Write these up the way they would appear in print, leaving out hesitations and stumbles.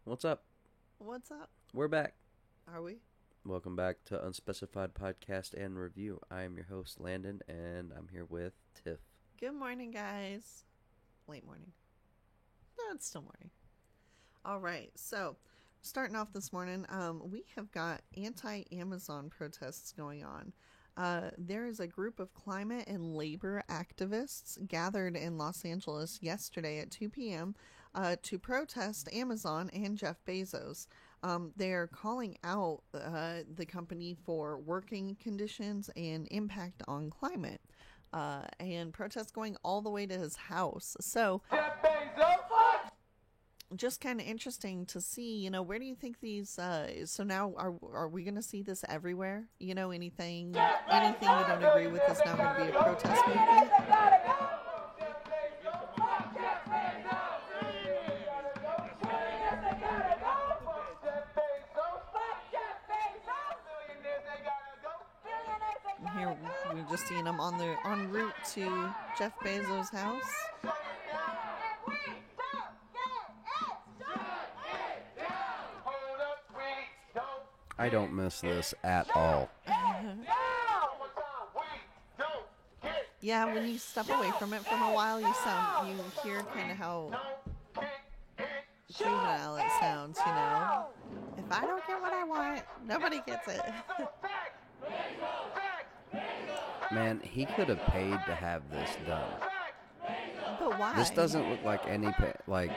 What's up? What's up? We're back. Are we? Welcome back to Unspecified Podcast and Review. I am your host, Landon, and I'm here with Tiff. Good morning, guys. Late morning. No, it's still morning. All right, so starting off this morning, we have got anti-Amazon protests going on. There is a group of climate and labor activists gathered in Los Angeles yesterday at 2 p.m. To protest Amazon and Jeff Bezos. They're calling out the company for working conditions and impact on climate. And protests going all the way to his house. So, Jeff Bezos! Just kind of interesting to see, where do you think these, so now are we going to see this everywhere? Anything you don't agree with is now going to be a protest movement? Here we're just seeing them en route to Jeff Bezos' house. I don't miss this at all. Yeah, when you step away from it from a while, you hear kind of how juvenile it sounds, If I don't get what I want, nobody gets it. Man, he could have paid to have this done. But why? This doesn't look like any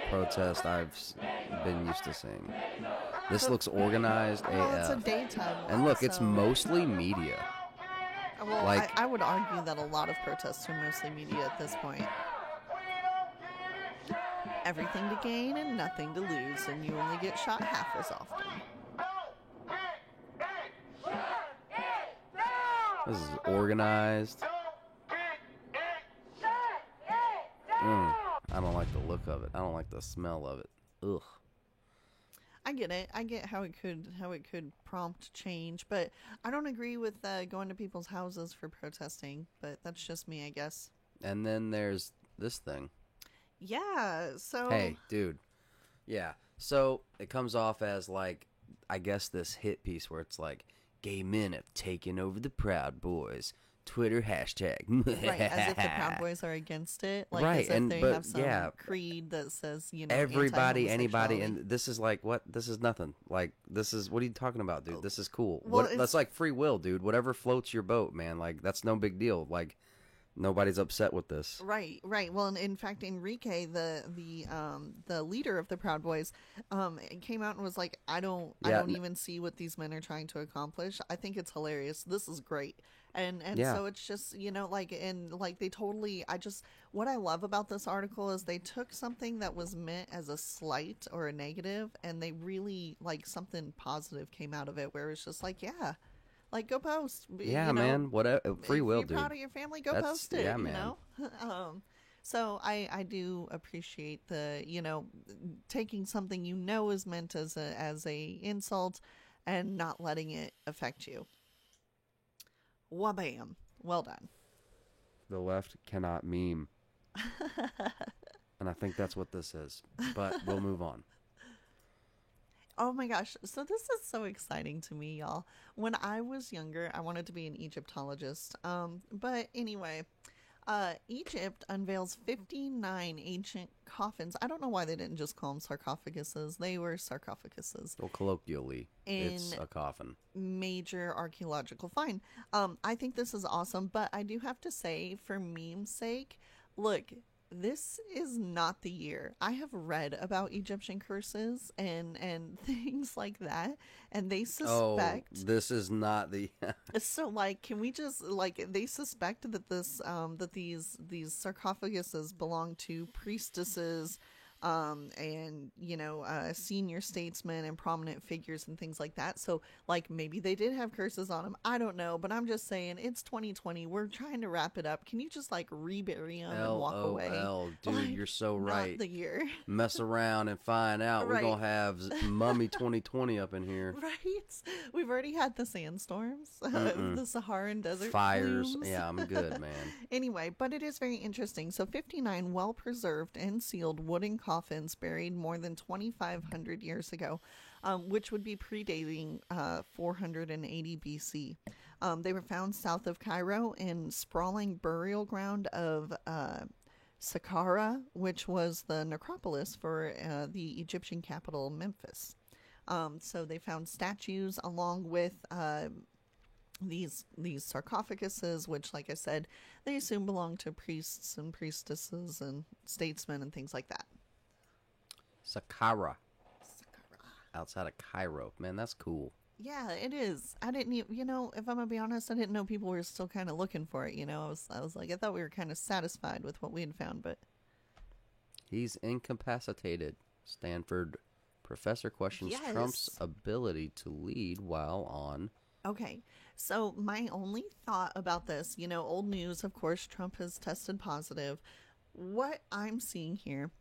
protest I've been used to seeing. This looks organized AF. Well, it's a daytime one, and look, so. It's mostly media. Well, I would argue that a lot of protests are mostly media at this point. Everything to gain and nothing to lose, and you only get shot half as often. This is organized. I don't like the look of it. I don't like the smell of it. Ugh. I get it. I get how it could prompt change, but I don't agree with going to people's houses for protesting. But that's just me, I guess. And then there's this thing. Yeah. So. Hey, dude. Yeah. So it comes off as I guess this hit piece where it's like, gay men have taken over the Proud Boys. Twitter hashtag. Right, as if the Proud Boys are against it. Right, as if they have some creed that says, everybody, anybody, and this is what? This is nothing. This is, what are you talking about, dude? This is cool. Well, that's like free will, dude. Whatever floats your boat, man. That's no big deal. Nobody's upset with this. Right. Well, in fact, Enrique, the leader of the Proud Boys, came out and was like, I don't even see what these men are trying to accomplish. I think it's hilarious. This is great. And so it's just, they totally, what I love about this article is they took something that was meant as a slight or a negative, and they really, something positive came out of it, where it's just go post. Yeah, man. Whatever. Free will, dude. If you're proud of your family, go post it. Yeah, man. So I do appreciate the taking something is meant as a insult and not letting it affect you. Wabam. Well done. The left cannot meme. And I think that's what this is. But we'll move on. Oh my gosh. So this is so exciting to me, y'all. When I was younger, I wanted to be an Egyptologist. But anyway, Egypt unveils 59 ancient coffins. I don't know why they didn't just call them sarcophaguses. They were sarcophaguses. Well, colloquially, it's a coffin. Major archaeological find. I think this is awesome, but I do have to say, for meme's sake, look, this is not the year. I have read about Egyptian curses and things like that, and they suspect. Oh, this is not the. So, can we just they suspect that this that these sarcophaguses belong to priestesses, and senior statesmen and prominent figures and things like that. So maybe they did have curses on them. I don't know, but I'm just saying it's 2020. We're trying to wrap it up. Can you just rebury them and walk away? Dude, you're so right. Not the year. Mess around and find out. Right. We're gonna have Mummy 2020 up in here. Right. We've already had the sandstorms, the Saharan desert fires. plumes. Yeah, I'm good, man. Anyway, but it is very interesting. So 59 well-preserved and sealed wooden coffins buried more than 2,500 years ago, which would be predating 480 BC. They were found south of Cairo in sprawling burial ground of Saqqara, which was the necropolis for the Egyptian capital, Memphis. So they found statues along with these sarcophaguses, which, like I said, they assume belong to priests and priestesses and statesmen and things like that. Saqqara. Outside of Cairo. Man, that's cool. Yeah, it is. I didn't even, if I'm gonna be honest, I didn't know people were still kind of looking for it. I was like, I thought we were kind of satisfied with what we had found, but he's incapacitated. Stanford professor questions Trump's ability to lead while on. Okay, so my only thought about this, old news, of course, Trump has tested positive. What I'm seeing here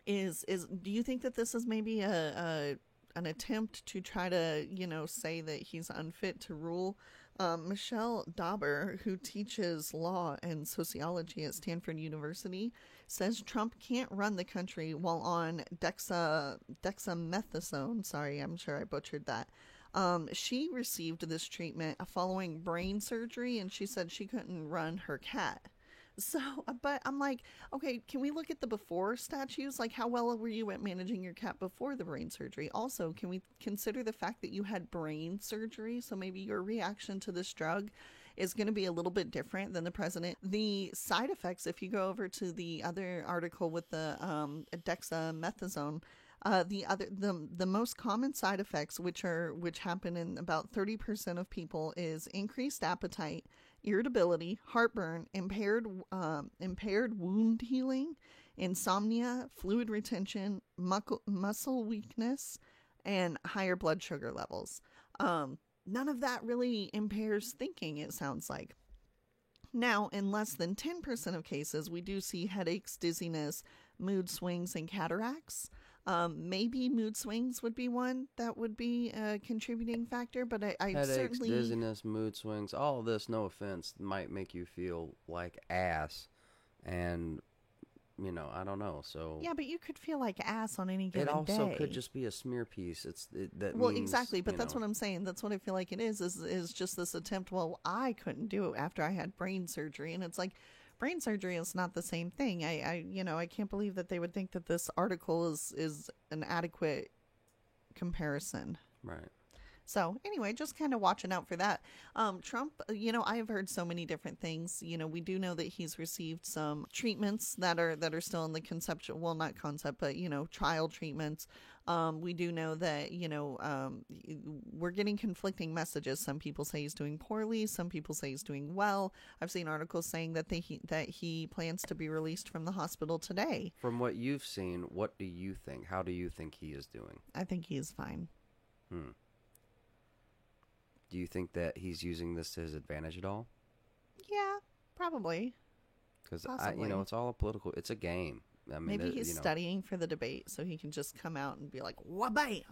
is do you think that this is maybe an attempt to try to, say that he's unfit to rule? Michelle Dauber, who teaches law and sociology at Stanford University, says Trump can't run the country while on dexamethasone. Sorry, I'm sure I butchered that. She received this treatment following brain surgery, and she said she couldn't run her cat. So, but I'm like, okay, can we look at the before statues? Like, how well were you at managing your cat before the brain surgery? Also, can we consider the fact that you had brain surgery? So maybe your reaction to this drug is going to be a little bit different than the president. The side effects, if you go over to the other article with the dexamethasone, the most common side effects, which happen in about 30% of people, is increased appetite, irritability, heartburn, impaired wound healing, insomnia, fluid retention, muscle weakness, and higher blood sugar levels. None of that really impairs thinking, it sounds like. Now, in less than 10% of cases, we do see headaches, dizziness, mood swings, and cataracts. Maybe mood swings would be one that would be a contributing factor, but I Headaches, certainly... dizziness, mood swings, all of this, no offense, might make you feel like ass, and, I don't know, so... Yeah, but you could feel like ass on any given day. It also could just be a smear piece. Well, exactly, but that's what I'm saying. That's what I feel like it is just this attempt, well, I couldn't do it after I had brain surgery, and it's like... Brain surgery is not the same thing. I can't believe that they would think that this article is an adequate comparison. Right. So anyway, just kind of watching out for that. Trump, I've heard so many different things. We do know that he's received some treatments that are still in the conceptual, well, not concept, but, trial treatments. We do know that, we're getting conflicting messages. Some people say he's doing poorly. Some people say he's doing well. I've seen articles saying that he plans to be released from the hospital today. From what you've seen, what do you think? How do you think he is doing? I think he is fine. Do you think that he's using this to his advantage at all? Yeah, probably. Because it's all a political. It's a game. I mean, maybe he's studying for the debate so he can just come out and be like, "Wha-bam!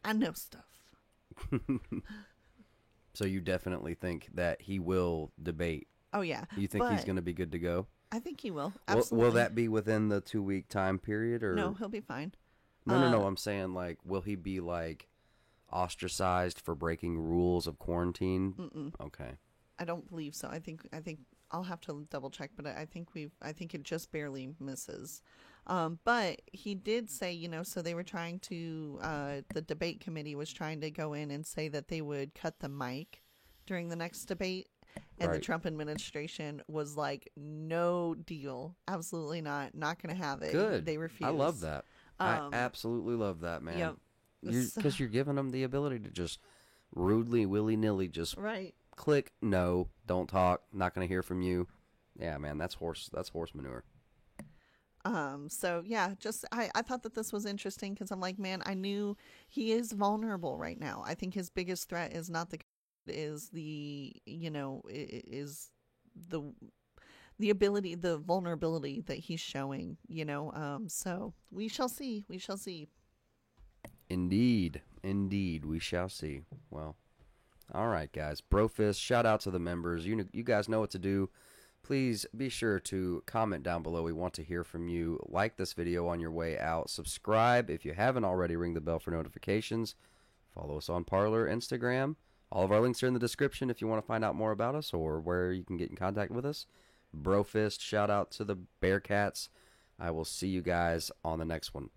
I know stuff." So you definitely think that he will debate? Oh yeah. You think he's going to be good to go? I think he will. Absolutely. Will that be within the 2-week time period, or no? He'll be fine. No. I'm saying, like, will he be like ostracized for breaking rules of quarantine? Okay. I don't believe so. I think I'll have to double check, but I think it just barely misses. But he did say, so they were trying to, the debate committee was trying to go in and say that they would cut the mic during the next debate. And the Trump administration was like, no deal. Absolutely not. Not going to have it. Good. They refused. I love that. I absolutely love that, man. Yep. Because you're giving them the ability to just rudely, willy-nilly, just click, no, don't talk, not going to hear from you. Yeah, man, that's horse manure. So yeah, just I thought that this was interesting because I'm like, man, I knew he is vulnerable right now. I think his biggest threat is not is the ability, the vulnerability that he's showing, so we shall see. Indeed, we shall see. Well, all right, guys. Brofist, shout out to the members. You guys know what to do. please be sure to comment down below. We want to hear from you. Like this video on your way out. Subscribe if you haven't already. Ring the bell for notifications. Follow us on Parler, Instagram. All of our links are in the description if you want to find out more about us or where you can get in contact with us. Brofist, shout out to the Bearcats. I will see you guys on the next one.